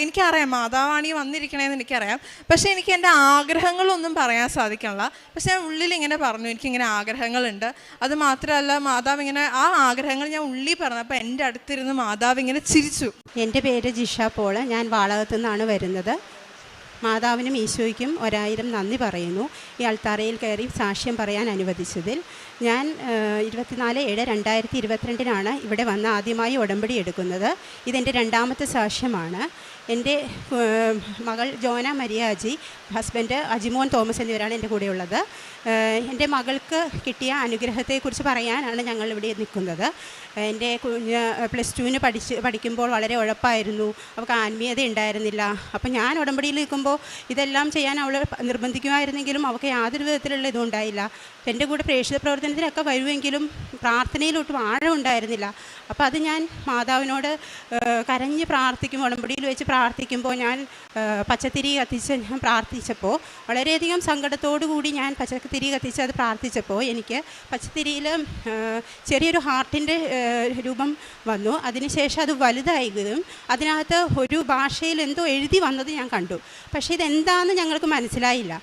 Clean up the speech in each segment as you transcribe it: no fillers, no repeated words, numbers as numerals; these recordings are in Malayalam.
എനിക്കറിയാം മാതാവാണ് ഈ വന്നിരിക്കണേന്ന് എനിക്കറിയാം. പക്ഷേ എനിക്ക് എൻ്റെ ആഗ്രഹങ്ങളൊന്നും പറയാൻ സാധിക്കണില്ല. പക്ഷേ ഞാൻ ഉള്ളിൽ ഇങ്ങനെ പറഞ്ഞു, എനിക്കിങ്ങനെ ആഗ്രഹങ്ങളുണ്ട്. അത് മാത്രമല്ല, മാതാവ് ഇങ്ങനെ ആ ആഗ്രഹങ്ങൾ ഞാൻ ഉള്ളിൽ പറഞ്ഞപ്പോൾ എൻ്റെ അടുത്തിരുന്ന് മാതാവ് ഇങ്ങനെ ചിരിച്ചു. എൻ്റെ പേര് ജിഷ പോള്. ഞാൻ വാളകത്തു നിന്നാണ് വരുന്നത്. മാതാവിനും ഈശോയ്ക്കും 1000 നന്ദി പറയുന്നു ഈ അൾത്താരയിൽ കയറി സാക്ഷ്യം പറയാൻ അനുവദിച്ചതിൽ. ഞാൻ 24/7/2022 ഇവിടെ വന്ന് ആദ്യമായി ഉടമ്പടി എടുക്കുന്നത്. ഇതെൻ്റെ 2ാമത്തെ സാക്ഷ്യമാണ്. എൻ്റെ മകൾ ജോന മരിയാജി, ഹസ്ബൻഡ് അജിമോൻ തോമസ് എന്നിവരാണ് എൻ്റെ കൂടെയുള്ളത്. എൻ്റെ മകൾക്ക് കിട്ടിയ അനുഗ്രഹത്തെക്കുറിച്ച് പറയാനാണ് ഞങ്ങളിവിടെ നിൽക്കുന്നത്. എൻ്റെ കുഞ്ഞ് +2 പഠിക്കുമ്പോൾ വളരെ ഉഴപ്പായിരുന്നു. അവൾക്ക് ആത്മീയത ഉണ്ടായിരുന്നില്ല. അപ്പം ഞാൻ ഉടമ്പടിയിൽ നിൽക്കുമ്പോൾ ഇതെല്ലാം ചെയ്യാൻ അവൾ നിർബന്ധിക്കുമായിരുന്നെങ്കിലും അവൾക്ക് യാതൊരു വിധത്തിലുള്ള ഇതും ഉണ്ടായില്ല. എൻ്റെ കൂടെ പ്രേക്ഷിത പ്രവർത്തനത്തിനൊക്കെ വരുമെങ്കിലും പ്രാർത്ഥനയിലൊട്ടും ആഴം ഉണ്ടായിരുന്നില്ല. അപ്പോൾ അത് ഞാൻ മാതാവിനോട് കരഞ്ഞ് പ്രാർത്ഥിക്കും. ഉടമ്പടിയിൽ വെച്ച് പ്രാർത്ഥിക്കുമ്പോൾ ഞാൻ പച്ചത്തിരി കത്തിച്ച് ഞാൻ പ്രാർത്ഥിച്ചപ്പോൾ വളരെയധികം സങ്കടത്തോടു കൂടി ഞാൻ പച്ചത്തിരി കത്തിച്ച് അത് പ്രാർത്ഥിച്ചപ്പോൾ എനിക്ക് പച്ചത്തിരിയിൽ ചെറിയൊരു ഹാർട്ടിൻ്റെ രൂപം വന്നു. അതിനുശേഷം അത് വലുതായതും അതിനകത്ത് ഒരു ഭാഷയിൽ എന്തോ എഴുതി വന്നത് ഞാൻ കണ്ടു. പക്ഷേ ഇതെന്താണെന്ന് ഞങ്ങൾക്ക് മനസ്സിലായില്ല.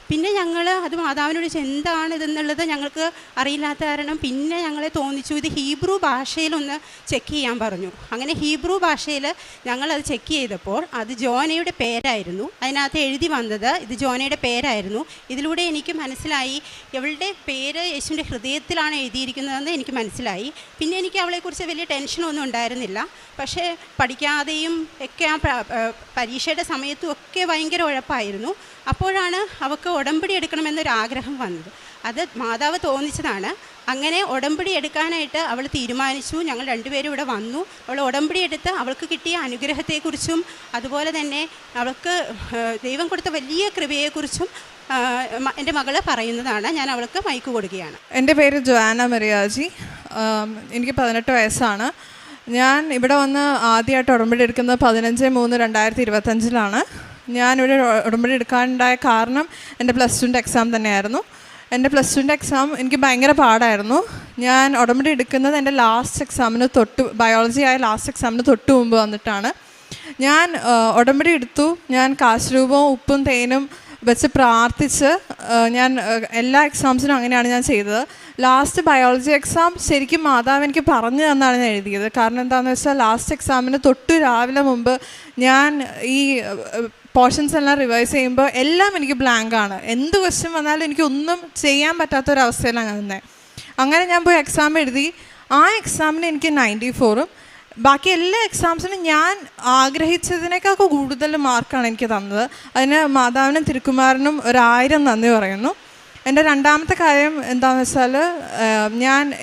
പിന്നെ ഞങ്ങൾ അത് മാതാവിനോട് ചോദിച്ചു എന്താണ് ഇതെന്നുള്ളത് ഞങ്ങൾക്ക് അറിയില്ലാത്ത കാരണം പിന്നെ ഞങ്ങളെ തോന്നിച്ചു ഇത് ഹീബ്രു ഭാഷയിലൊന്ന് ചെക്ക് ചെയ്യാൻ പറഞ്ഞു. അങ്ങനെ ഹീബ്രു ഭാഷയിൽ ഞങ്ങളത് ചെക്ക് ചെയ്തപ്പോൾ അത് ജോനയുടെ പേരായിരുന്നു. അതിനകത്ത് എഴുതി വന്നത് ഇത് ജോനയുടെ പേരായിരുന്നു. ഇതിലൂടെ എനിക്ക് മനസ്സിലായി ഇവളുടെ പേര് യേശുവിൻ്റെ ഹൃദയത്തിലാണ് എഴുതിയിരിക്കുന്നതെന്ന് എനിക്ക് മനസ്സിലായി. പിന്നെ എനിക്ക് അവളെക്കുറിച്ച് വലിയ ടെൻഷനൊന്നും ഉണ്ടായിരുന്നില്ല. പക്ഷേ പഠിക്കാതെയും ഒക്കെ ആ പരീക്ഷയുടെ സമയത്തും ഒക്കെ ഭയങ്കര ഉഴപ്പായിരുന്നു. അപ്പോഴാണ് അവൾക്ക് ഉടമ്പടി എടുക്കണമെന്നൊരാഗ്രഹം വന്നത്. അത് മാതാവ് തോന്നിച്ചതാണ്. അങ്ങനെ ഉടമ്പടി എടുക്കാനായിട്ട് അവൾ തീരുമാനിച്ചു. ഞങ്ങൾ 2 പേരും ഇവിടെ വന്നു. അവൾ ഉടമ്പടി എടുത്ത് അവൾക്ക് കിട്ടിയ അനുഗ്രഹത്തെക്കുറിച്ചും അതുപോലെ തന്നെ അവൾക്ക് ദൈവം കൊടുത്ത വലിയ കൃപയെക്കുറിച്ചും എൻ്റെ മകൾ പറയുന്നതാണ്. ഞാൻ അവൾക്ക് മൈക്ക് കൊടുക്കുകയാണ്. എൻ്റെ പേര് ജോന മരിയാജി. എനിക്ക് 18 വയസ്സാണ്. ഞാൻ ഇവിടെ വന്ന് ആദ്യമായിട്ട് ഉടമ്പടി എടുക്കുന്നത് 15/3/2025 ഞാനിവിടെ ഉടമ്പടി എടുക്കാനുണ്ടായ കാരണം എൻ്റെ +2 എക്സാം തന്നെയായിരുന്നു. എൻ്റെ +2 എക്സാം എനിക്ക് ഭയങ്കര പാടായിരുന്നു. ഞാൻ ഉടമ്പടി എടുക്കുന്നത് എൻ്റെ ലാസ്റ്റ് എക്സാമിന് ബയോളജി ആയ ലാസ്റ്റ് എക്സാമിന് തൊട്ട് മുമ്പ് വന്നിട്ടാണ്. ഞാൻ ഉടമ്പടി എടുത്തു. ഞാൻ കാശരൂപവും ഉപ്പും തേനും വെച്ച് പ്രാർത്ഥിച്ച് ഞാൻ എല്ലാ എക്സാംസിനും അങ്ങനെയാണ് ഞാൻ ചെയ്തത്. ലാസ്റ്റ് ബയോളജി എക്സാം ശരിക്കും മാതാവ് എനിക്ക് പറഞ്ഞു തന്നാണ് ഞാൻ എഴുതിയത്. കാരണം എന്താണെന്ന് വെച്ചാൽ ലാസ്റ്റ് എക്സാമിന് രാവിലെ മുമ്പ് ഞാൻ ഈ പോർഷൻസ് എല്ലാം റിവൈസ് ചെയ്യുമ്പോൾ എല്ലാം എനിക്ക് ബ്ലാങ്കാണ്. എന്ത് ക്വസ്റ്റ്യൻ വന്നാലും എനിക്കൊന്നും ചെയ്യാൻ പറ്റാത്തൊരവസ്ഥയിലാണ് ഞാൻ നിന്നത്. അങ്ങനെ ഞാൻ പോയി എക്സാം എഴുതി. ആ എക്സാമിന് എനിക്ക് 94ഉം ബാക്കി എല്ലാ എക്സാംസിനും ഞാൻ ആഗ്രഹിച്ചതിനേക്കാൾ കൂടുതൽ മാർക്കാണ് എനിക്ക് തന്നത്. അതിന് മാതാവിനും തിരുക്കുമാരനും 1000 നന്ദി പറയുന്നു. എൻ്റെ 2ാമത്തെ കാര്യം എന്താണെന്ന് വെച്ചാൽ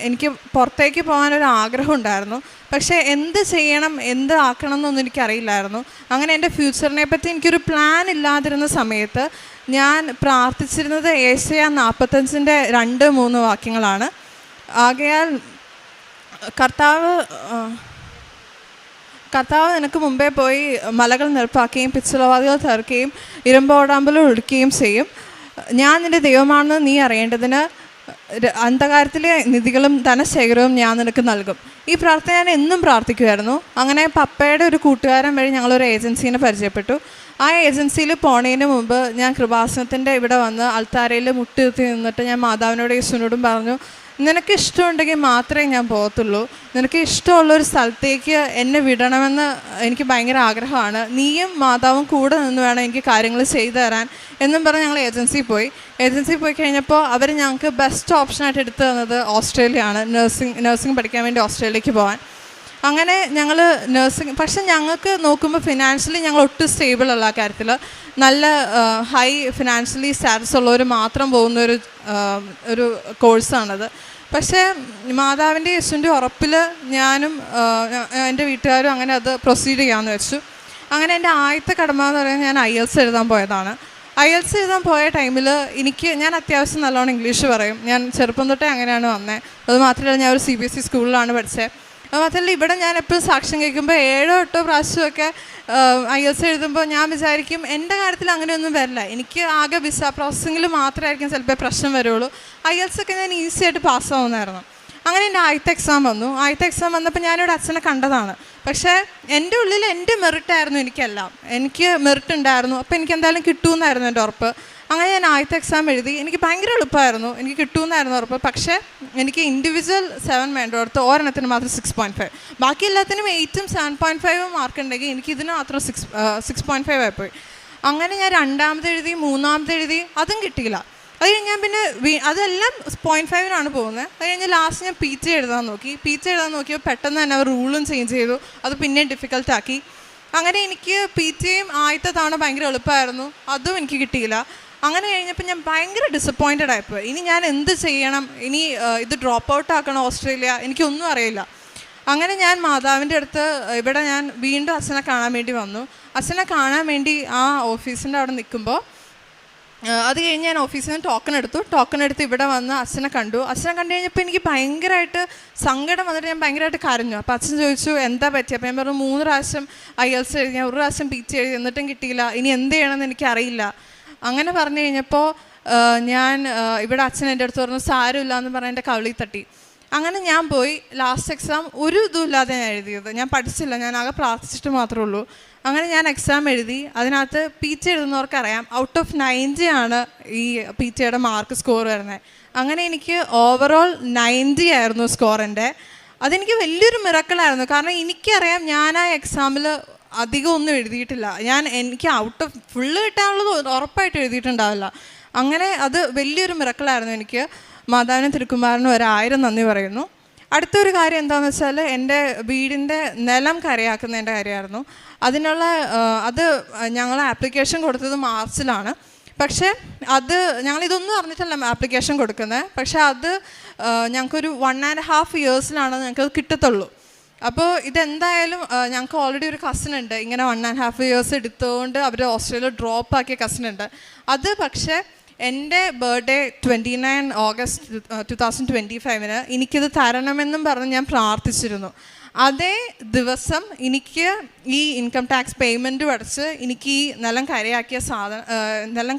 എനിക്ക് പുറത്തേക്ക് പോകാനൊരു ആഗ്രഹം ഉണ്ടായിരുന്നു. പക്ഷേ എന്ത് ചെയ്യണം എന്ത് ആക്കണം എന്നൊന്നും എനിക്കറിയില്ലായിരുന്നു. അങ്ങനെ എൻ്റെ ഫ്യൂച്ചറിനെ പറ്റി എനിക്കൊരു പ്ലാൻ ഇല്ലാതിരുന്ന സമയത്ത് ഞാൻ പ്രാർത്ഥിച്ചിരുന്നത് ഏശയ്യാ 45-ന്റെ 2-3 വാക്യങ്ങളാണ്. ആകയാൽ കർത്താവ് നിനക്ക് മുമ്പേ പോയി മലകൾ നിരപ്പാക്കുകയും പിച്ചളവാതികൾ തകർക്കുകയും ഇരുമ്പോടാമ്പലും ഒടുക്കുകയും ചെയ്യും. ഞാൻ നിൻ്റെ ദൈവമാണെന്ന് നീ അറിയേണ്ടതിന് അന്ധകാരത്തിലെ നിധികളും ധനശേഖരവും ഞാൻ നിനക്ക് നൽകും. ഈ പ്രാർത്ഥന ഞാൻ എന്നും പ്രാർത്ഥിക്കുമായിരുന്നു. അങ്ങനെ പപ്പയുടെ ഒരു കൂട്ടുകാരൻ വഴി ഞങ്ങളൊരു ഏജൻസീനെ പരിചയപ്പെട്ടു. ആ ഏജൻസിയിൽ പോണതിന് മുമ്പ് ഞാൻ കൃപാസനത്തിൻ്റെ ഇവിടെ വന്ന് അൾത്താരയിൽ മുട്ടുകുത്തി നിന്നിട്ട് ഞാൻ മാതാവിനോടും യേശുവിനോടും പറഞ്ഞു, നിനക്ക് ഇഷ്ടമുണ്ടെങ്കിൽ മാത്രമേ ഞാൻ പോകത്തുള്ളൂ. നിനക്ക് ഇഷ്ടമുള്ളൊരു സ്ഥലത്തേക്ക് എന്നെ വിടണമെന്ന് എനിക്ക് ഭയങ്കര ആഗ്രഹമാണ്. നീയും മാതാവും കൂടെ നിന്ന് വേണം എനിക്ക് കാര്യങ്ങൾ ചെയ്തു തരാൻ എന്നും പറഞ്ഞ് ഞങ്ങൾ ഏജൻസിയിൽ പോയി കഴിഞ്ഞപ്പോൾ അവർ ഞങ്ങൾക്ക് ബെസ്റ്റ് ഓപ്ഷനായിട്ട് എടുത്തു തന്നത് ഓസ്ട്രേലിയയാണ്. നഴ്സിംഗ് പഠിക്കാൻ വേണ്ടി ഓസ്ട്രേലിയക്ക് പോകാൻ. അങ്ങനെ ഞങ്ങൾ നഴ്സിംഗ്, പക്ഷെ ഞങ്ങൾക്ക് നോക്കുമ്പോൾ ഫിനാൻഷ്യലി ഞങ്ങൾ ഒട്ടും സ്റ്റേബിൾ അല്ല. ആ കാര്യത്തിൽ നല്ല ഹൈ ഫിനാൻഷ്യലി സ്റ്റാറ്റസ് ഉള്ളവർ മാത്രം പോകുന്ന ഒരു കോഴ്സാണത്. പക്ഷേ മാതാവിൻ്റെ യേശുവിൻ്റെ ഉറപ്പിൽ ഞാനും എൻ്റെ വീട്ടുകാരും അങ്ങനെ അത് പ്രൊസീഡ് ചെയ്യാമെന്ന് വെച്ചു. അങ്ങനെ എൻ്റെ ആദ്യത്തെ കടമ എന്ന് പറയുന്നത് ഞാൻ IELTS എഴുതാൻ പോയതാണ്. IELTS എഴുതാൻ പോയ ടൈമിൽ ഞാൻ അത്യാവശ്യം നല്ലോണം ഇംഗ്ലീഷ് പറയും. ഞാൻ ചെറുപ്പം തൊട്ടേ അങ്ങനെയാണ് വന്നത്. അത് മാത്രമല്ല ഞാൻ ഒരു CBSE സ്കൂളിലാണ് പഠിച്ചത്. അത് മാത്രമല്ല ഇവിടെ ഞാൻ എപ്പോഴും സാക്ഷ്യം കേൾക്കുമ്പോൾ 7-8 പ്രാവശ്യമൊക്കെ IELTS എഴുതുമ്പോൾ ഞാൻ വിചാരിക്കും എൻ്റെ കാര്യത്തിൽ അങ്ങനെയൊന്നും വരില്ല, എനിക്ക് ആകെ വിസ പ്രോസസ്സിങ്ങിൽ മാത്രമായിരിക്കും ചിലപ്പോൾ പ്രശ്നം വരുള്ളൂ. IELTS ഒക്കെ ഞാൻ ഈസി ആയിട്ട് പാസ്സാവുന്നതായിരുന്നു. അങ്ങനെ എൻ്റെ ആദ്യത്തെ എക്സാം വന്നു. ആദ്യത്തെ എക്സാം വന്നപ്പോൾ ഞാനിവിടെ അച്ഛനെ കണ്ടതാണ്. പക്ഷേ എൻ്റെ ഉള്ളിൽ എൻ്റെ മെറിറ്റായിരുന്നു എനിക്കെല്ലാം. എനിക്ക് മെറിറ്റ് ഉണ്ടായിരുന്നു. അപ്പോൾ എനിക്ക് എന്തായാലും കിട്ടുമെന്നായിരുന്നു എൻ്റെ ഉറപ്പ്. അങ്ങനെ ഞാൻ ആദ്യത്തെ എക്സാം എഴുതി. എനിക്ക് ഭയങ്കര എളുപ്പമായിരുന്നു, എനിക്ക് കിട്ടുമെന്നായിരുന്നു ഉറപ്പ്. പക്ഷേ എനിക്ക് ഇൻഡിവിജ്വൽ 7 വേണ്ടടുത്ത് ഒരെണ്ണത്തിന് മാത്രം 6.5. ബാക്കി എല്ലാത്തിനും 8ഉം 7.5 മാർക്ക് ഉണ്ടെങ്കിൽ എനിക്ക് ഇതിന് മാത്രം 6.5 ആയിപ്പോയി. അങ്ങനെ ഞാൻ രണ്ടാമത് എഴുതി, മൂന്നാമത് എഴുതി, അതും കിട്ടിയില്ല. അത് കഴിഞ്ഞ് ഞാൻ പിന്നെ അതെല്ലാം 0.5-നാണ് പോകുന്നത്. അത് കഴിഞ്ഞ് ലാസ്റ്റ് ഞാൻ PG എഴുതാൻ നോക്കി. PG എഴുതാൻ നോക്കിയപ്പോൾ പെട്ടെന്ന് തന്നെ അവർ റൂളും ചേഞ്ച് ചെയ്തു. അത് പിന്നെയും ഡിഫിക്കൽട്ടാക്കി. അങ്ങനെ എനിക്ക് PGയും ആദ്യത്തെ തവണ ഭയങ്കര എളുപ്പമായിരുന്നു, അതും എനിക്ക് കിട്ടിയില്ല. അങ്ങനെ കഴിഞ്ഞപ്പോൾ ഞാൻ ഭയങ്കര ഡിസപ്പോയിൻറ്റഡ് ആയിപ്പോയി. ഇനി ഞാൻ എന്ത് ചെയ്യണം, ഇനി ഇത് ഡ്രോപ്പ് ഔട്ട് ആക്കണം ഓസ്ട്രേലിയ, എനിക്കൊന്നും അറിയില്ല. അങ്ങനെ ഞാൻ മാതാവിൻ്റെ അടുത്ത് ഇവിടെ ഞാൻ വീണ്ടും അച്ഛനെ കാണാൻ വേണ്ടി വന്നു. അച്ഛനെ കാണാൻ വേണ്ടി ആ ഓഫീസിൻ്റെ അവിടെ നിൽക്കുമ്പോൾ അത് കഴിഞ്ഞ് ഞാൻ ഓഫീസിൽ നിന്ന് ടോക്കൺ എടുത്ത് ഇവിടെ വന്ന് അച്ഛനെ കണ്ടു. അച്ഛനെ കണ്ടു കഴിഞ്ഞപ്പോൾ എനിക്ക് ഭയങ്കരമായിട്ട് സങ്കടം വന്നിട്ട് ഞാൻ ഭയങ്കരമായിട്ട് കരഞ്ഞു. അപ്പോൾ അച്ഛൻ ചോദിച്ചു എന്താ പറ്റി. അപ്പോൾ ഞാൻ പറഞ്ഞു 3 പ്രാവശ്യം IELTS എഴുതി, ഞാൻ 1 പ്രാവശ്യം PG എഴുതി, എന്നിട്ടും കിട്ടിയില്ല, ഇനി എന്ത് ചെയ്യണമെന്ന് എനിക്കറിയില്ല. അങ്ങനെ പറഞ്ഞു കഴിഞ്ഞപ്പോൾ ഞാൻ ഇവിടെ അച്ഛൻ എൻ്റെ അടുത്ത് പറഞ്ഞു സാരമില്ല എന്ന് പറഞ്ഞ് എൻ്റെ കവിളിൽ തട്ടി. അങ്ങനെ ഞാൻ പോയി ലാസ്റ്റ് എക്സാം ഒരു ഇതും ഇല്ലാതെ ഞാൻ എഴുതിയത്. ഞാൻ പഠിച്ചില്ല, ഞാൻ ആകെ പ്രാർത്ഥിച്ചിട്ട് മാത്രമേ ഉള്ളൂ. അങ്ങനെ ഞാൻ എക്സാം എഴുതി. അതിനകത്ത് PG എഴുതുന്നവർക്കറിയാം ഔട്ട് ഓഫ് 90 ആണ് ഈ PGയുടെ മാർക്ക് സ്കോർ വരുന്നത്. അങ്ങനെ എനിക്ക് ഓവറോൾ 90 ആയിരുന്നു സ്കോർ എൻ്റെ. അതെനിക്ക് വലിയൊരു മിറക്കിളായിരുന്നു. കാരണം എനിക്കറിയാം ഞാൻ ആ എക്സാമിൽ അധികം ഒന്നും എഴുതിയിട്ടില്ല. എനിക്ക് ഔട്ട് ഓഫ് ഫുള്ള് കിട്ടാനുള്ളത് ഉറപ്പായിട്ട് എഴുതിയിട്ടുണ്ടാവില്ല. അങ്ങനെ അത് വലിയൊരു മിറക്കിളായിരുന്നു എനിക്ക്. മാതാവിനും തിരുക്കുമാരനും 1000 നന്ദി പറയുന്നു. അടുത്തൊരു കാര്യം എന്താണെന്ന് വെച്ചാൽ എൻ്റെ വീടിൻ്റെ നിലം കരയാക്കുന്നതിൻ്റെ കാര്യമായിരുന്നു. അത് ഞങ്ങൾ ആപ്ലിക്കേഷൻ കൊടുത്തത് മാർച്ചിലാണ്. പക്ഷേ ഞങ്ങളിതൊന്നും അറിഞ്ഞിട്ടല്ല ആപ്ലിക്കേഷൻ കൊടുക്കുന്നത്. പക്ഷേ അത് ഞങ്ങൾക്കൊരു 1.5 ഇയേഴ്സിലാണ് ഞങ്ങൾക്കത് കിട്ടത്തുള്ളൂ. അപ്പോൾ ഇതെന്തായാലും ഞങ്ങൾക്ക് ഓൾറെഡി ഒരു കസിൻ ഉണ്ട്, ഇങ്ങനെ 1.5 ഇയേഴ്സ് എടുത്തുകൊണ്ട് അവർ ഓസ്ട്രേലിയ ഡ്രോപ്പ് ആക്കിയ കസിൻ ഉണ്ട്. അത് പക്ഷേ എൻ്റെ ബർത്ത്ഡേ 29 ഓഗസ്റ്റ് 2025 എനിക്കിത് തരണമെന്നും പറഞ്ഞ് ഞാൻ പ്രാർത്ഥിച്ചിരുന്നു. അതേ ദിവസം എനിക്ക് ഈ ഇൻകം ടാക്സ് പേയ്മെൻറ്റും അടച്ച് എനിക്ക് ഈ നിലം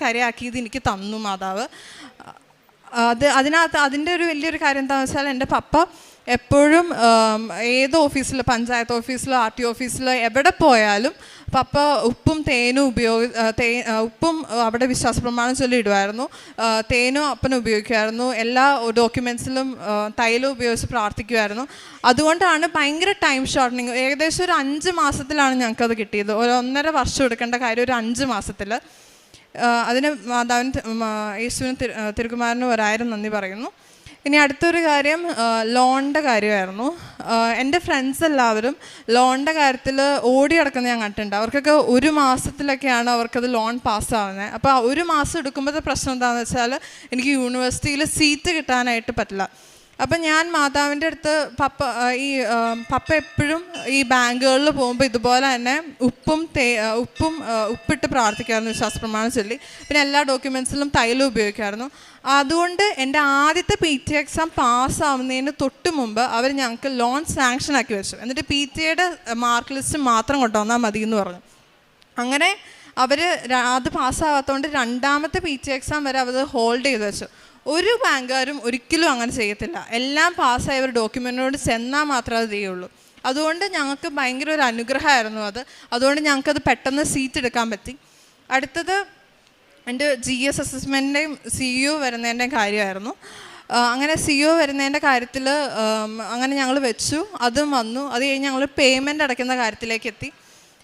കരയാക്കിയത് എനിക്ക് തന്നു മാതാവ്. അതിൻ്റെ ഒരു വലിയൊരു കാര്യം എന്താണെന്ന് വെച്ചാൽ എൻ്റെ പപ്പ എപ്പോഴും ഏത് ഓഫീസിൽ, പഞ്ചായത്ത് ഓഫീസിലോ RTO ഓഫീസിലോ എവിടെ പോയാലും പപ്പ ഉപ്പും തേനും ഉപ്പും അവിടെ വിശ്വാസ പ്രമാണം ചൊല്ലി ഇടുമായിരുന്നു. തേനും അപ്പനും ഉപയോഗിക്കുമായിരുന്നു. എല്ലാ ഡോക്യുമെൻറ്റ്സിലും തൈലം ഉപയോഗിച്ച് പ്രാർത്ഥിക്കുമായിരുന്നു. അതുകൊണ്ടാണ് ഭയങ്കര ടൈം ഷോർട്ടനിങ്. ഏകദേശം ഒരു 5 മാസത്തിലാണ് ഞങ്ങൾക്കത് കിട്ടിയത്. ഒരു 1.5 വർഷം എടുക്കേണ്ട കാര്യം ഒരു 5 മാസത്തിൽ. അതിന് മാതാവിന് യേശുവിനും തിരുക്കുമാരനും 1000 നന്ദി പറയുന്നു. ഇനി അടുത്തൊരു കാര്യം ലോണിൻ്റെ കാര്യമായിരുന്നു. എൻ്റെ ഫ്രണ്ട്സ് എല്ലാവരും ലോണിൻ്റെ കാര്യത്തിൽ ഓടി നടക്കുന്നത് ഞാൻ കണ്ടിട്ടുണ്ട്. അവർക്കൊക്കെ 1 മാസത്തിലൊക്കെയാണ് അവർക്കത് ലോൺ പാസ്സാവുന്നത്. അപ്പോൾ 1 മാസം എടുക്കുമ്പോഴത്തെ പ്രശ്നം എന്താണെന്ന് വെച്ചാൽ എനിക്ക് യൂണിവേഴ്സിറ്റിയിൽ സീറ്റ് കിട്ടാനായിട്ട് പറ്റില്ല. അപ്പം ഞാൻ മാതാവിൻ്റെ അടുത്ത് പപ്പ എപ്പോഴും ഈ ബാങ്കുകളിൽ പോകുമ്പോൾ ഇതുപോലെ തന്നെ ഉപ്പിട്ട് പ്രാർത്ഥിക്കാമായിരുന്നു, വിശ്വാസപ്രമാണം ചൊല്ലി. പിന്നെ എല്ലാ ഡോക്യുമെൻറ്റ്സിലും തൈലം ഉപയോഗിക്കുമായിരുന്നു. അതുകൊണ്ട് എൻ്റെ ആദ്യത്തെ PT എക്സാം പാസ്സാവുന്നതിന് തൊട്ട് മുമ്പ് അവർ ഞങ്ങൾക്ക് ലോൺ സാങ്ഷൻ ആക്കി വെച്ചു. എന്നിട്ട് PTയുടെ മാർക്ക് ലിസ്റ്റ് മാത്രം കൊണ്ടുവന്നാൽ മതി എന്ന് പറഞ്ഞു. അങ്ങനെ അവർ അത് പാസ്സാവാത്തതുകൊണ്ട് രണ്ടാമത്തെ PT എക്സാം വരെ അവർ ഹോൾഡ് ചെയ്ത് വെച്ചു. ഒരു ബാങ്കുകാരും ഒരിക്കലും അങ്ങനെ ചെയ്യത്തില്ല. എല്ലാം പാസ്സായവർ ഡോക്യുമെൻറ്റിനോട് ചെന്നാൽ മാത്രമേ അത് ചെയ്യുള്ളൂ. അതുകൊണ്ട് ഞങ്ങൾക്ക് ഭയങ്കര ഒരു അനുഗ്രഹമായിരുന്നു അത്. അതുകൊണ്ട് ഞങ്ങൾക്കത് പെട്ടെന്ന് സീറ്റ് എടുക്കാൻ പറ്റി. അടുത്തത് എൻ്റെ GS അസസ്മെൻറ്റിൻ്റെയും CEO വരുന്നതിൻ്റെയും കാര്യമായിരുന്നു. അങ്ങനെ CEO വരുന്നതിൻ്റെ കാര്യത്തിൽ അങ്ങനെ ഞങ്ങൾ വെച്ചു, അതും വന്നു. അത് കഴിഞ്ഞ് ഞങ്ങൾ പേയ്മെൻറ്റ് അടയ്ക്കുന്ന കാര്യത്തിലേക്ക് എത്തി.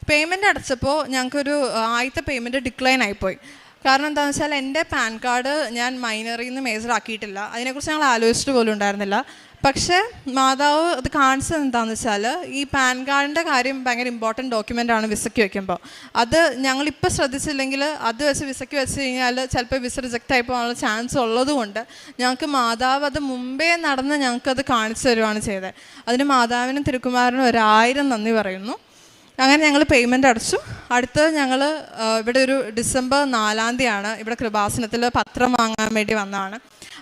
പേയ്മെൻറ്റ് അടച്ചപ്പോൾ ഞങ്ങൾക്കൊരു ആദ്യത്തെ പേയ്മെൻറ്റ് ഡിക്ലൈൻ ആയിപ്പോയി. കാരണം എന്താണെന്ന് വെച്ചാൽ എൻ്റെ പാൻ കാർഡ് ഞാൻ മൈനറിൽ നിന്ന് മേജർ ആക്കിയിട്ടില്ല. അതിനെക്കുറിച്ച് ഞങ്ങൾ ആലോചിച്ചിട്ട് പോലും ഉണ്ടായിരുന്നില്ല. പക്ഷേ മാതാവ് അത് കാണിച്ചത് എന്താണെന്ന് വെച്ചാൽ ഈ പാൻ കാർഡിൻ്റെ കാര്യം ഭയങ്കര ഇമ്പോർട്ടൻറ്റ് ഡോക്യുമെൻ്റാണ് വിസയ്ക്ക് വയ്ക്കുമ്പോൾ. അത് ഞങ്ങളിപ്പോൾ ശ്രദ്ധിച്ചില്ലെങ്കിൽ അത് വെച്ച് വിസയ്ക്ക് വെച്ച് കഴിഞ്ഞാൽ ചിലപ്പോൾ വിസ റിജക്റ്റ് ആയി പോകാനുള്ള ചാൻസ് ഉള്ളതുകൊണ്ട് ഞങ്ങൾക്ക് മാതാവ് അത് മുമ്പേ നടന്ന് ഞങ്ങൾക്കത് കാണിച്ചു തരുവാണ് ചെയ്തത്. അതിന് മാതാവിനും തിരുക്കുമാരനും 1000 നന്ദി പറയുന്നു. അങ്ങനെ ഞങ്ങൾ പേയ്മെൻറ്റ് അടച്ചു. അടുത്തത് ഞങ്ങൾ ഇവിടെ ഒരു ഡിസംബർ 4 ഇവിടെ കൃപാസനത്തിൽ പത്രം വാങ്ങാൻ വേണ്ടി വന്നതാണ്.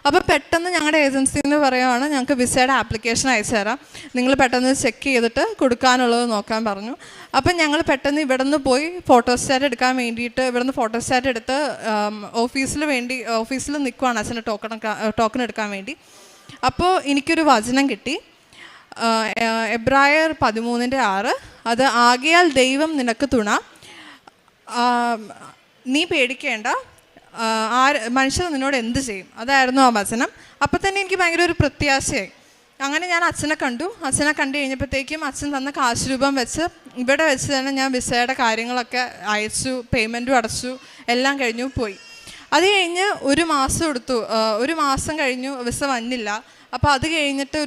അപ്പോൾ പെട്ടെന്ന് ഞങ്ങളുടെ ഏജൻസിയിൽ നിന്ന് പറയുകയാണ് ഞങ്ങൾക്ക് വിസയുടെ ആപ്ലിക്കേഷൻ അയച്ചു തരാം, നിങ്ങൾ പെട്ടെന്ന് ചെക്ക് ചെയ്തിട്ട് കൊടുക്കാനുള്ളത് നോക്കാൻ പറഞ്ഞു. അപ്പം ഞങ്ങൾ പെട്ടെന്ന് ഇവിടെ നിന്ന് പോയി ഫോട്ടോസ്റ്റാറ്റ് എടുക്കാൻ വേണ്ടിയിട്ട് ഇവിടുന്ന് ഫോട്ടോസ്റ്റാറ്റ് എടുത്ത് ഓഫീസിൽ നിൽക്കുവാണ് അച്ഛൻ്റെ ടോക്കൺ എടുക്കാൻ വേണ്ടി. അപ്പോൾ എനിക്കൊരു വചനം കിട്ടി, എബ്രായർ 13:6. അത് ആകയാൽ ദൈവം നിനക്ക് തുണ, നീ പേടിക്കേണ്ട, മനുഷ്യർ നിന്നോട് എന്ത് ചെയ്യും, അതായിരുന്നു ആ വചനം. അപ്പം തന്നെ എനിക്ക് ഭയങ്കര ഒരു പ്രത്യാശയായി. അങ്ങനെ ഞാൻ അച്ഛനെ കണ്ടു. അച്ഛനെ കണ്ടു കഴിഞ്ഞപ്പോഴത്തേക്കും അച്ഛൻ തന്ന കാശ് രൂപം വെച്ച് ഇവിടെ വെച്ച് തന്നെ ഞാൻ വിസയുടെ കാര്യങ്ങളൊക്കെ അയച്ചു, പേയ്മെൻറ്റും അടച്ചു, എല്ലാം കഴിഞ്ഞു പോയി. അത് കഴിഞ്ഞ് ഒരു മാസം എടുത്തു. ഒരു മാസം കഴിഞ്ഞു, വിസ വന്നില്ല. അപ്പോൾ അത് കഴിഞ്ഞിട്ട്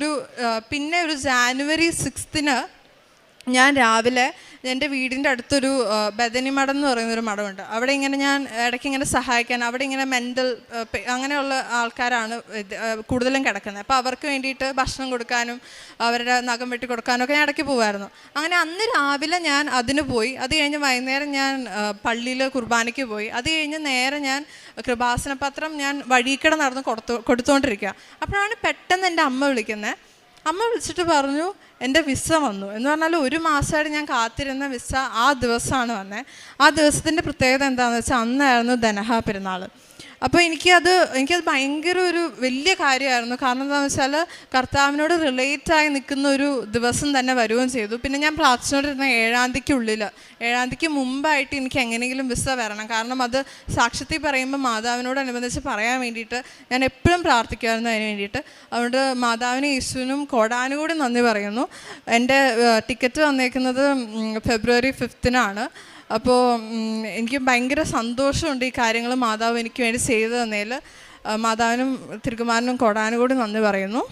പിന്നെ ഒരു ജാനുവരി 6 ഞാൻ രാവിലെ എൻ്റെ വീടിൻ്റെ അടുത്തൊരു ബദനി മഠം എന്ന് പറയുന്നൊരു മഠമുണ്ട്. അവിടെ ഇങ്ങനെ ഞാൻ ഇടയ്ക്ക് ഇങ്ങനെ സഹായിക്കാൻ, അവിടെ ഇങ്ങനെ മെൻ്റൽ അങ്ങനെയുള്ള ആൾക്കാരാണ് കൂടുതലും കിടക്കുന്നത്. അപ്പോൾ അവർക്ക് വേണ്ടിയിട്ട് ഭക്ഷണം കൊടുക്കാനും അവരുടെ നഖം വെട്ടി കൊടുക്കാനും ഒക്കെ ഞാൻ ഇടയ്ക്ക് പോകുമായിരുന്നു. അങ്ങനെ അന്ന് രാവിലെ ഞാൻ അതിന് പോയി. അത് കഴിഞ്ഞ് വൈകുന്നേരം ഞാൻ പള്ളിയിൽ കുർബാനയ്ക്ക് പോയി. അത് കഴിഞ്ഞ് നേരെ ഞാൻ കൃപാസന പത്രം ഞാൻ വഴിക്കട നടന്ന് കൊടുത്തുകൊണ്ടിരിക്കുക. അപ്പോഴാണ് പെട്ടെന്ന് എൻ്റെ അമ്മ വിളിക്കുന്നത്. അമ്മ വിളിച്ചിട്ട് പറഞ്ഞു, എൻ്റെ വിസ വന്നു എന്ന്. പറഞ്ഞാൽ ഒരു മാസമായിട്ട് ഞാൻ കാത്തിരുന്ന വിസ ആ ദിവസമാണ് വന്നത്. ആ ദിവസത്തിൻ്റെ പ്രത്യേകത എന്താണെന്ന് വെച്ചാൽ അന്നായിരുന്നു ധനഹ പെരുന്നാൾ. അപ്പോൾ എനിക്കത് ഭയങ്കര ഒരു വലിയ കാര്യമായിരുന്നു. കാരണം എന്താണെന്ന് വെച്ചാൽ കർത്താവിനോട് റിലേറ്റായി നിൽക്കുന്ന ഒരു ദിവസം തന്നെ വരികയും ചെയ്തു. പിന്നെ ഞാൻ പ്രാർത്ഥിച്ചുകൊണ്ടിരുന്ന 7-ാം തീയതിക്ക് മുമ്പായിട്ട് എനിക്ക് എങ്ങനെയെങ്കിലും വിസ വരണം. കാരണം അത് സാക്ഷ്യത്തിൽ പറയുമ്പോൾ മാതാവിനോടനുബന്ധിച്ച് പറയാൻ വേണ്ടിയിട്ട് ഞാൻ എപ്പോഴും പ്രാർത്ഥിക്കുമായിരുന്നു അതിന് വേണ്ടിയിട്ട്. അതുകൊണ്ട് മാതാവിനും യേശുവിനും കോടാനുകൂടി നന്ദി പറയുന്നു. എൻ്റെ ടിക്കറ്റ് വന്നേക്കുന്നത് ഫെബ്രുവരി 5-നാണ്. അപ്പോൾ എനിക്ക് ഭയങ്കര സന്തോഷമുണ്ട് ഈ കാര്യങ്ങൾ മാതാവ് എനിക്ക് വേണ്ടി ചെയ്തു തന്നതിൽ. മാതാവിനും തിരുക്കുമാരനും കോടാനുകൂടി നന്ദി പറയുന്നു.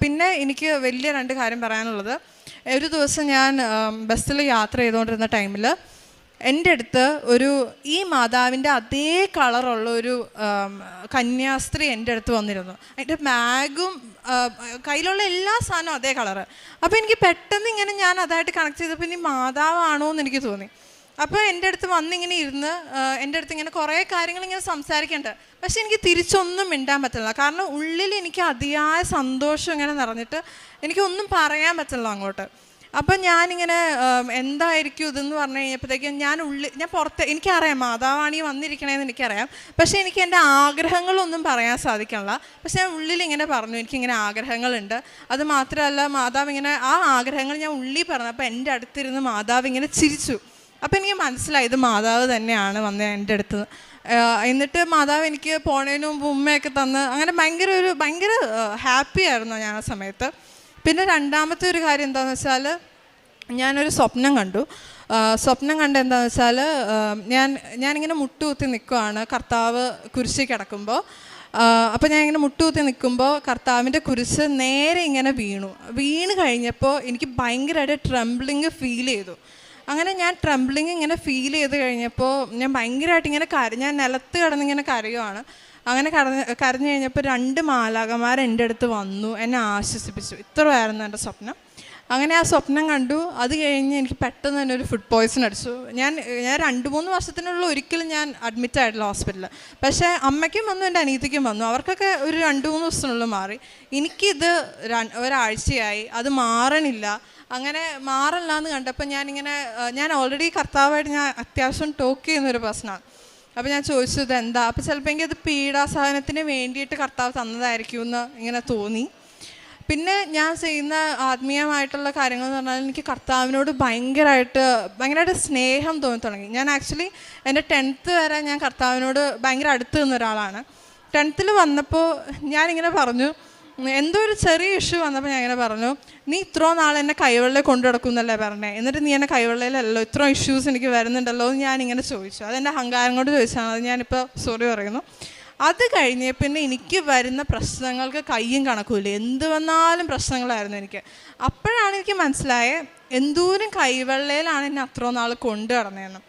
പിന്നെ എനിക്ക് വലിയ 2 കാര്യം പറയാനുള്ളത്. ഒരു ദിവസം ഞാൻ ബസ്സിൽ യാത്ര ചെയ്തുകൊണ്ടിരുന്ന ടൈമിൽ എൻ്റെ അടുത്ത് ഈ മാതാവിൻ്റെ അതേ കളറുള്ള ഒരു കന്യാസ്ത്രീ എൻ്റെ അടുത്ത് വന്നിരുന്നു. അതിൻ്റെ ബാഗും കയ്യിലുള്ള എല്ലാ സാധനവും അതേ കളറ്. അപ്പോൾ എനിക്ക് പെട്ടെന്ന് ഇങ്ങനെ ഞാൻ അതായിട്ട് കണക്ട് ചെയ്തപ്പോൾ ഇനി മാതാവാണോ എന്ന് എനിക്ക് തോന്നി. അപ്പോൾ എൻ്റെ അടുത്ത് വന്നിങ്ങനെ ഇരുന്ന് എൻ്റെ അടുത്ത് ഇങ്ങനെ കുറേ കാര്യങ്ങൾ ഇങ്ങനെ സംസാരിക്കേണ്ടത്. പക്ഷെ എനിക്ക് തിരിച്ചൊന്നും മിണ്ടാൻ പറ്റില്ല. കാരണം ഉള്ളിൽ എനിക്ക് അതിയായ സന്തോഷം ഇങ്ങനെ നിറഞ്ഞിട്ട് എനിക്കൊന്നും പറയാൻ പറ്റില്ല അങ്ങോട്ട്. അപ്പം ഞാനിങ്ങനെ എന്തായിരിക്കും ഇതെന്ന് പറഞ്ഞു കഴിഞ്ഞപ്പോഴത്തേക്കും ഞാൻ പുറത്ത് എനിക്കറിയാം മാതാവാണീ വന്നിരിക്കണേന്ന് എനിക്കറിയാം. പക്ഷേ എനിക്ക് എൻ്റെ ആഗ്രഹങ്ങളൊന്നും പറയാൻ സാധിക്കണില്ല. പക്ഷെ ഞാൻ ഉള്ളിൽ ഇങ്ങനെ പറഞ്ഞു, എനിക്കിങ്ങനെ ആഗ്രഹങ്ങളുണ്ട്. അത് മാത്രമല്ല മാതാവ് ഇങ്ങനെ ആ ആഗ്രഹങ്ങൾ ഞാൻ ഉള്ളിൽ പറഞ്ഞു. അപ്പോൾ എൻ്റെ അടുത്തിരുന്ന് മാതാവ് ഇങ്ങനെ ചിരിച്ചു. അപ്പോൾ എനിക്ക് മനസ്സിലായി ഇത് മാതാവ് തന്നെയാണ് വന്നത് എൻ്റെ അടുത്ത്. എന്നിട്ട് മാതാവ് എനിക്ക് പോണതിന് മുമ്പ് ഉമ്മയൊക്കെ തന്ന് അങ്ങനെ ഭയങ്കര ഹാപ്പി ആയിരുന്നു ഞാൻ ആ സമയത്ത്. പിന്നെ രണ്ടാമത്തെ ഒരു കാര്യം എന്താണെന്ന് വെച്ചാൽ ഞാനൊരു സ്വപ്നം കണ്ടു. സ്വപ്നം കണ്ട എന്താണെന്ന് വെച്ചാൽ ഞാനിങ്ങനെ മുട്ടുകുത്തി നിൽക്കുവാണ് കർത്താവ് കുരിശിൽ കിടക്കുമ്പോൾ. അപ്പോൾ ഞാനിങ്ങനെ മുട്ടുകുത്തി നിൽക്കുമ്പോൾ കർത്താവിൻ്റെ കുരിശ് നേരെ ഇങ്ങനെ വീണ് കഴിഞ്ഞപ്പോൾ എനിക്ക് ഭയങ്കരമായിട്ട് ട്രംബ്ലിങ് ഫീൽ ചെയ്തു. അങ്ങനെ ഞാൻ ട്രംബ്ലിങ് ഇങ്ങനെ ഫീൽ ചെയ്ത് കഴിഞ്ഞപ്പോൾ ഞാൻ ഭയങ്കരമായിട്ട് ഇങ്ങനെ ഞാൻ നിലത്ത് കിടന്നിങ്ങനെ കരയുവാണ്. അങ്ങനെ കരഞ്ഞു കഴിഞ്ഞപ്പോൾ 2 മാലാഖമാർ എൻ്റെ അടുത്ത് വന്നു, എന്നെ ആശ്വസിപ്പിച്ചു. ഇത്രയായിരുന്നു എൻ്റെ സ്വപ്നം. അങ്ങനെ ആ സ്വപ്നം കണ്ടു. അത് കഴിഞ്ഞ് എനിക്ക് പെട്ടെന്ന് തന്നെ ഒരു ഫുഡ് പോയ്സൺ അടിച്ചു. ഞാൻ 2-3 വർഷത്തിനുള്ള ഒരിക്കലും ഞാൻ അഡ്മിറ്റ് ആയിട്ടില്ല ഹോസ്പിറ്റലിൽ. പക്ഷേ അമ്മയ്ക്കും വന്നു, എൻ്റെ അനിയത്തിക്കും വന്നു. അവർക്കൊക്കെ ഒരു 2-3 ദിവസത്തിനുള്ളിൽ മാറി. എനിക്കിത് ഒരാഴ്ചയായി, അത് മാറണില്ല. അങ്ങനെ മാറില്ല എന്ന് കണ്ടപ്പോൾ ഞാൻ ഓൾറെഡി കർത്താവായിട്ട് ഞാൻ അത്യാവശ്യം ടോക്ക് ചെയ്യുന്നൊരു പേഴ്സണാണ്. അപ്പോൾ ഞാൻ ചോദിച്ചു ഇതെന്താ. അപ്പോൾ ചിലപ്പോൾ എനിക്ക് അത് പീഡാസഹനത്തിന് വേണ്ടിയിട്ട് കർത്താവ് തന്നതായിരിക്കും എന്ന് ഇങ്ങനെ തോന്നി. പിന്നെ ഞാൻ ചെയ്യുന്ന ആത്മീയമായിട്ടുള്ള കാര്യങ്ങൾ എന്ന് പറഞ്ഞാൽ എനിക്ക് കർത്താവിനോട് ഭയങ്കരമായിട്ട് സ്നേഹം തോന്നി തുടങ്ങി. ഞാൻ ആക്ച്വലി എൻ്റെ 10th വരെ ഞാൻ കർത്താവിനോട് ഭയങ്കര അടുത്ത് നിന്ന ഒരാളാണ്. 10th വന്നപ്പോൾ ഞാനിങ്ങനെ പറഞ്ഞു, എന്തോ ഒരു ചെറിയ ഇഷ്യൂ വന്നപ്പോൾ ഞാൻ ഇങ്ങനെ പറഞ്ഞു, നീ ഇത്രയും നാൾ എന്നെ കൈവെള്ളയിൽ കൊണ്ടു നടക്കുന്നല്ലേ പറഞ്ഞേ, എന്നിട്ട് നീ എന്നെ കൈവെള്ളയിലല്ലോ, ഇത്രയും ഇഷ്യൂസ് എനിക്ക് വരുന്നുണ്ടല്ലോ എന്ന് ഞാനിങ്ങനെ ചോദിച്ചു. അതെൻ്റെ അഹങ്കാരം കൊണ്ട് ചോദിച്ചാണ്. അത് ഞാനിപ്പോൾ സോറി പറയുന്നു. അത് കഴിഞ്ഞ പിന്നെ എനിക്ക് വരുന്ന പ്രശ്നങ്ങൾക്ക് കയ്യും കണക്കുമില്ല. എന്ത് വന്നാലും പ്രശ്നങ്ങളായിരുന്നു എനിക്ക്. അപ്പോഴാണ് എനിക്ക് മനസ്സിലായത് എന്തോരം കൈവെള്ളയിലാണ് എന്നെ അത്രയും നാൾ കൊണ്ടു നടന്നതെന്ന്.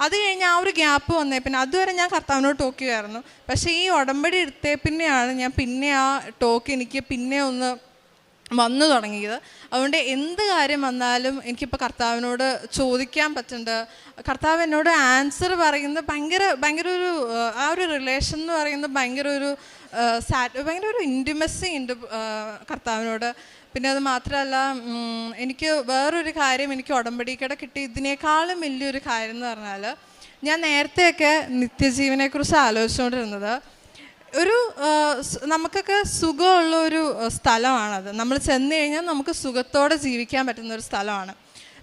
അത് കഴിഞ്ഞ് ആ ഒരു ഗ്യാപ്പ് വന്നേ പിന്നെ അതുവരെ ഞാൻ കർത്താവിനോട് ടോക്ക് ചെയ്യുമായിരുന്നു. പക്ഷേ ഈ ഉടമ്പടി എടുത്തേ പിന്നെയാണ് ഞാൻ ആ ടോക്ക് എനിക്ക് പിന്നെ ഒന്ന് വന്നു തുടങ്ങിയത്. അതുകൊണ്ട് എന്ത് കാര്യം വന്നാലും എനിക്കിപ്പോൾ കർത്താവിനോട് ചോദിക്കാൻ പറ്റുന്നുണ്ട്. കർത്താവ് എന്നോട് ആൻസർ പറയുന്നത് ഭയങ്കര ഒരു ആ ഒരു റിലേഷൻ എന്ന് പറയുന്നത് ഭയങ്കര ഒരു ഇൻറ്റിമസി ഉണ്ട് കർത്താവിനോട്. പിന്നെ അത് മാത്രമല്ല എനിക്ക് വേറൊരു കാര്യം എനിക്ക് ഉടമ്പടിക്കടെ കിട്ടി ഇതിനേക്കാളും വലിയൊരു കാര്യം എന്ന് പറഞ്ഞാൽ ഞാൻ നേരത്തെയൊക്കെ നിത്യജീവനെക്കുറിച്ച് ആലോചിച്ചുകൊണ്ടിരുന്നത് ഒരു നമുക്കൊക്കെ സുഖമുള്ള ഒരു സ്ഥലമാണത്. നമ്മൾ ചെന്ന് കഴിഞ്ഞാൽ നമുക്ക് സുഖത്തോടെ ജീവിക്കാൻ പറ്റുന്ന ഒരു സ്ഥലമാണ്.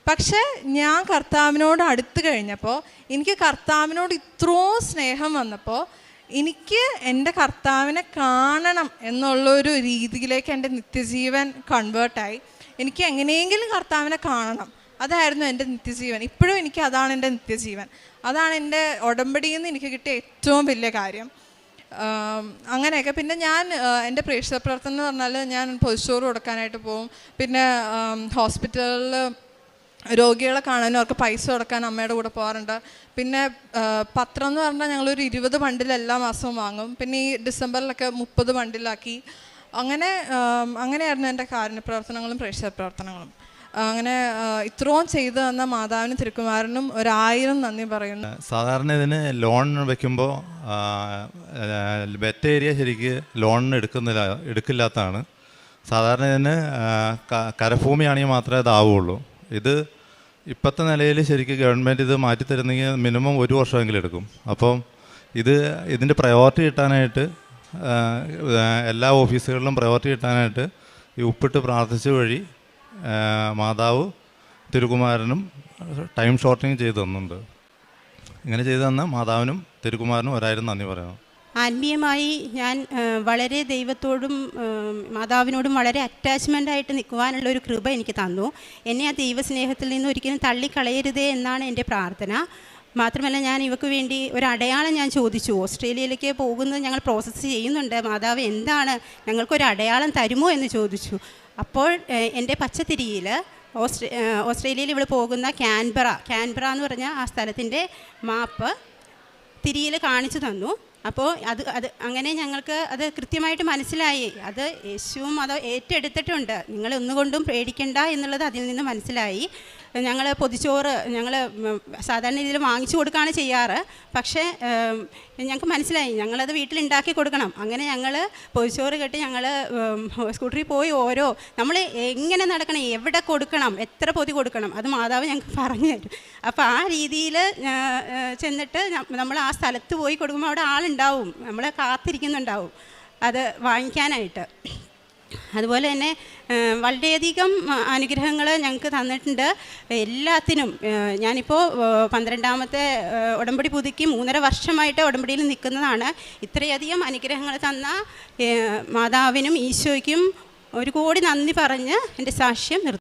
പക്ഷേ ഞാൻ കർത്താവിനോട് അടുത്ത് കഴിഞ്ഞപ്പോൾ, എനിക്ക് കർത്താവിനോട് ഇത്രയും സ്നേഹം വന്നപ്പോൾ, എനിക്ക് എൻ്റെ കർത്താവിനെ കാണണം എന്നുള്ളൊരു രീതിയിലേക്ക് എൻ്റെ നിത്യജീവൻ കൺവേർട്ടായി. എനിക്ക് എങ്ങനെയെങ്കിലും കർത്താവിനെ കാണണം, അതായിരുന്നു എൻ്റെ നിത്യജീവൻ. ഇപ്പോഴും എനിക്ക് അതാണ് എൻ്റെ നിത്യജീവൻ. അതാണ് എൻ്റെ ഉടമ്പടിയിൽ നിന്ന് എനിക്ക് കിട്ടിയ ഏറ്റവും വലിയ കാര്യം. അങ്ങനെയൊക്കെ. പിന്നെ ഞാൻ എൻ്റെ പ്രേക്ഷിത പ്രവർത്തനം എന്ന് പറഞ്ഞാൽ ഞാൻ പൊതിച്ചോറ് കൊടുക്കാനായിട്ട് പോകും. പിന്നെ ഹോസ്പിറ്റലിൽ രോഗികളെ കാണാനും അവർക്ക് പൈസ കൊടുക്കാൻ അമ്മയുടെ കൂടെ പോകാറുണ്ട്. പിന്നെ പത്രം എന്ന് പറഞ്ഞാൽ ഞങ്ങളൊരു 20 ബണ്ടിൽ എല്ലാ മാസവും വാങ്ങും. പിന്നെ ഈ ഡിസംബറിലൊക്കെ 30 ബണ്ടിലാക്കി. അങ്ങനെയായിരുന്നു എൻ്റെ കാരുണ്യപ്രവർത്തനങ്ങളും പ്രേക്ഷിത പ്രവർത്തനങ്ങളും. അങ്ങനെ ഇത്രയും ചെയ്തു തന്ന മാതാവിനും തിരുക്കുമാരനും 1000 നന്ദി പറയുന്നു. സാധാരണ ഇതിന് ലോൺ വയ്ക്കുമ്പോൾ വെറ്റ് ഏരിയ ശരിക്ക് ലോണിന് എടുക്കില്ലാത്തതാണ്. സാധാരണ ഇതിന് കരഭൂമിയാണെങ്കിൽ മാത്രമേ ഇതാവുള്ളൂ. ഇത് ഇപ്പോഴത്തെ നിലയിൽ ശരിക്കും ഗവൺമെൻറ് ഇത് മാറ്റിത്തരുന്നെങ്കിൽ മിനിമം 1 വർഷമെങ്കിലും എടുക്കും. അപ്പം ഇതിൻ്റെ പ്രയോറിറ്റി കിട്ടാനായിട്ട് എല്ലാ ഓഫീസുകളിലും പ്രയോറിറ്റി കിട്ടാനായിട്ട് ഈ ഉപ്പിട്ട് പ്രാർത്ഥിച്ച വഴി മാതാവ് തിരുക്കുമാരനും ടൈം ഷോർട്ടിങ് ചെയ്തു തന്നുണ്ട്. ഇങ്ങനെ ചെയ്തു തന്ന മാതാവിനും തിരുക്കുമാരനും 1000 നന്ദി പറയുന്നു. ആത്മീയമായി ഞാൻ വളരെ ദൈവത്തോടും മാതാവിനോടും വളരെ അറ്റാച്ച്മെൻ്റായിട്ട് നിൽക്കുവാനുള്ളൊരു കൃപ എനിക്ക് തന്നു. എന്നെ ആ ദൈവസ്നേഹത്തിൽ നിന്ന് ഒരിക്കലും തള്ളിക്കളയരുതേ എന്നാണ് എൻ്റെ പ്രാർത്ഥന. മാത്രമല്ല, ഞാൻ ഇവർക്ക് വേണ്ടി ഒരു അടയാളം ഞാൻ ചോദിച്ചു. ഓസ്ട്രേലിയയിലേക്ക് പോകുന്നത് ഞങ്ങൾ പ്രോസസ്സ് ചെയ്യുന്നുണ്ട്, മാതാവ് എന്താണ് ഞങ്ങൾക്കൊരു അടയാളം തരുമോ എന്ന് ചോദിച്ചു. അപ്പോൾ എൻ്റെ പച്ചത്തിരിയിൽ ഓസ്ട്രേലിയയിൽ ഇവൾ പോകുന്ന ക്യാൻബറ എന്ന് പറഞ്ഞ ആ സ്ഥലത്തിൻ്റെ മാപ്പ് തിരിയിൽ കാണിച്ചു തന്നു. അപ്പോൾ അത് അങ്ങനെ ഞങ്ങൾക്ക് അത് കൃത്യമായിട്ട് മനസ്സിലായി. അത് യേശുവും അത് ഏറ്റെടുത്തിട്ടുണ്ട്. നിങ്ങൾ ഒന്നുകൊണ്ടും പേടിക്കണ്ട എന്നുള്ളത് അതിൽ നിന്ന് മനസ്സിലായി. ഞങ്ങൾ പൊതിച്ചോറ് ഞങ്ങൾ സാധാരണ രീതിയിൽ വാങ്ങിച്ചു കൊടുക്കുകയാണ് ചെയ്യാറ്. പക്ഷേ ഞങ്ങൾക്ക് മനസ്സിലായി ഞങ്ങളത് വീട്ടിലുണ്ടാക്കി കൊടുക്കണം. അങ്ങനെ ഞങ്ങൾ പൊതിച്ചോറ് കെട്ടി ഞങ്ങൾ സ്കൂട്ടറിൽ പോയി നമ്മൾ എങ്ങനെ നടക്കണം, എവിടെ കൊടുക്കണം, എത്ര പൊതി കൊടുക്കണം, അത് മാതാവ് ഞങ്ങൾക്ക് പറഞ്ഞു തരും. അപ്പോൾ ആ രീതിയിൽ ചെന്നിട്ട് നമ്മൾ ആ സ്ഥലത്ത് പോയി കൊടുക്കുമ്പോൾ അവിടെ ആളുണ്ടാവും, നമ്മളെ കാത്തിരിക്കുന്നുണ്ടാവും അത് വാങ്ങിക്കാനായിട്ട്. അതുപോലെ തന്നെ വളരെയധികം അനുഗ്രഹങ്ങൾ ഞങ്ങൾക്ക് തന്നിട്ടുണ്ട് എല്ലാത്തിനും. ഞാനിപ്പോൾ 12ാമത്തെ ഉടമ്പടി പുതുക്കി 3.5 വർഷമായിട്ട് ഉടമ്പടിയിൽ നിൽക്കുന്നതാണ്. ഇത്രയധികം അനുഗ്രഹങ്ങൾ തന്ന മാതാവിനും ഈശോയ്ക്കും 1 കോടി നന്ദി പറഞ്ഞ് എൻ്റെ സാക്ഷ്യം നിർത്തുന്നു.